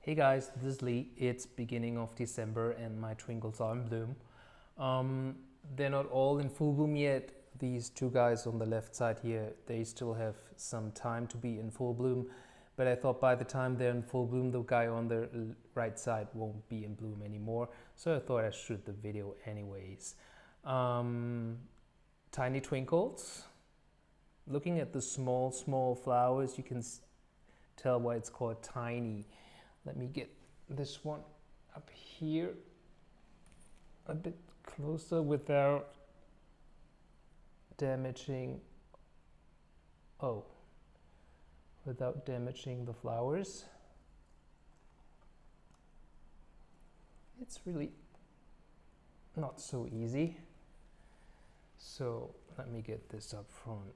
Hey guys, this is Lee. It's beginning of December and my twinkles are in bloom. They're not all in full bloom yet. These two guys on the left side here, they still have some time to be in full bloom. But I thought by the time they're in full bloom, the guy on the right side won't be in bloom anymore. So I thought I'd shoot the video anyways. Tiny twinkles. Looking at the small flowers, you can tell why it's called tiny. Let me get this one up here a bit closer without damaging, without damaging the flowers. It's really not so easy. So let me get this up front.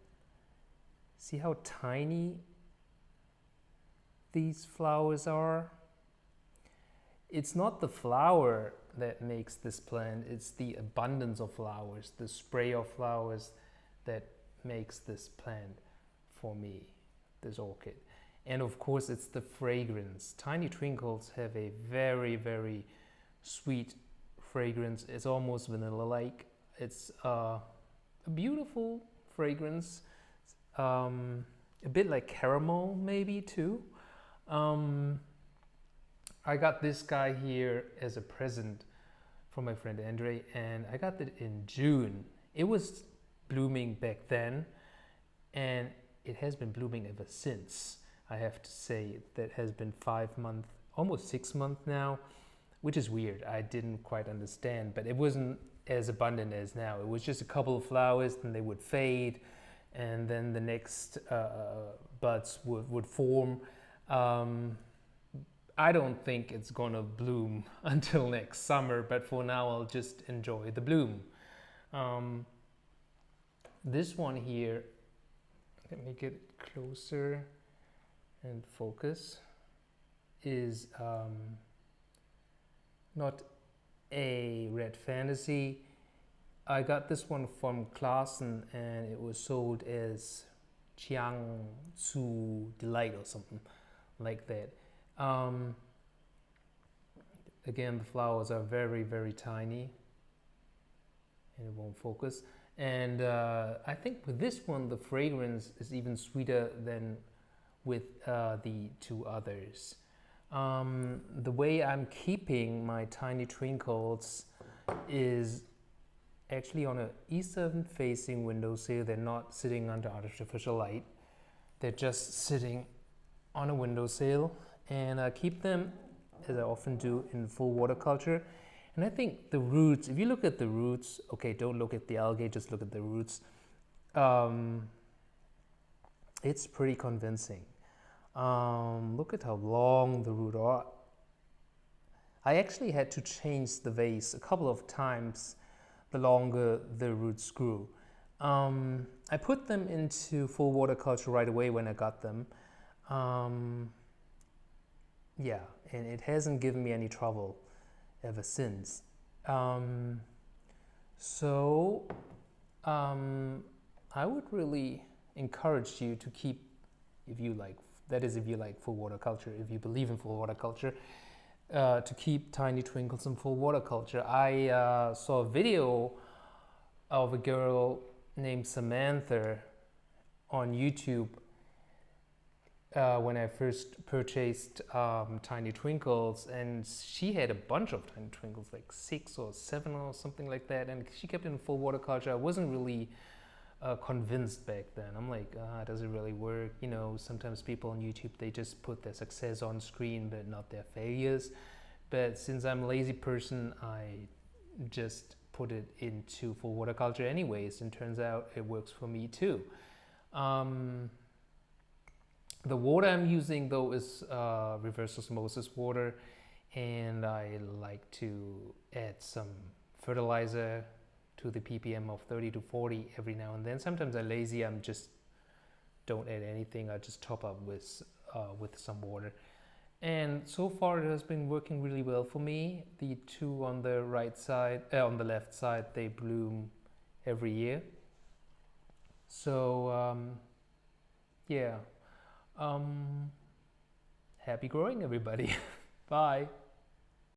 See how tiny these flowers are? It's not the flower that makes this plant, it's the abundance of flowers, the spray of flowers that makes this plant for me, this orchid. And of course it's the fragrance. Tiny twinkles have a very sweet fragrance. It's almost vanilla-like. It's a beautiful fragrance, a bit like caramel maybe too. I got this guy here as a present from my friend Andre, and I got it in June. It was blooming back then and it has been blooming ever since. I have to say that has been 5 months, almost 6 months now, which is weird. I didn't quite understand, but it wasn't as abundant as now. It was just a couple of flowers, then they would fade, and then the next buds would form. I don't think it's gonna bloom until next summer, but for now I'll just enjoy the bloom. This one here, let me get it closer and focus, is not a red fantasy. I got this one from Classen and it was sold as Jiangsu Delight or something like that. Again, the flowers are very tiny and it won't focus. And I think with this one, the fragrance is even sweeter than with the two others. The way I'm keeping my tiny twinkles is actually on an eastern facing windowsill. They're not sitting under artificial light. They're just sitting on a windowsill, and I keep them, as I often do, in full water culture. And I think the roots, if you look at the roots, okay, don't look at the algae, just look at the roots. It's pretty convincing. Look at how long the roots are. I actually had to change the vase a couple of times the longer the roots grew. I put them into full water culture right away when I got them. Yeah, and it hasn't given me any trouble ever since. I would really encourage you to keep, if you like, that is if you like full water culture, if you believe in full water culture, to keep tiny twinkles in full water culture. I saw a video of a girl named Samantha on YouTube when I first purchased tiny twinkles, and she had a bunch of tiny twinkles, like 6 or 7 or something like that, and she kept it in full water culture. I wasn't really convinced back then. I'm like, does it really work? You know, sometimes people on YouTube, they just put their success on screen but not their failures. But since I'm a lazy person, I just put it into full water culture anyways, and turns out it works for me too. The water I'm using though is reverse osmosis water, and I like to add some fertilizer to the ppm of 30 to 40 every now and then. Sometimes I'm lazy, I'm just don't add anything, I just top up with some water. And so far it has been working really well for me. The two on the right side, on the left side, they bloom every year. So yeah. Happy growing, everybody. Bye.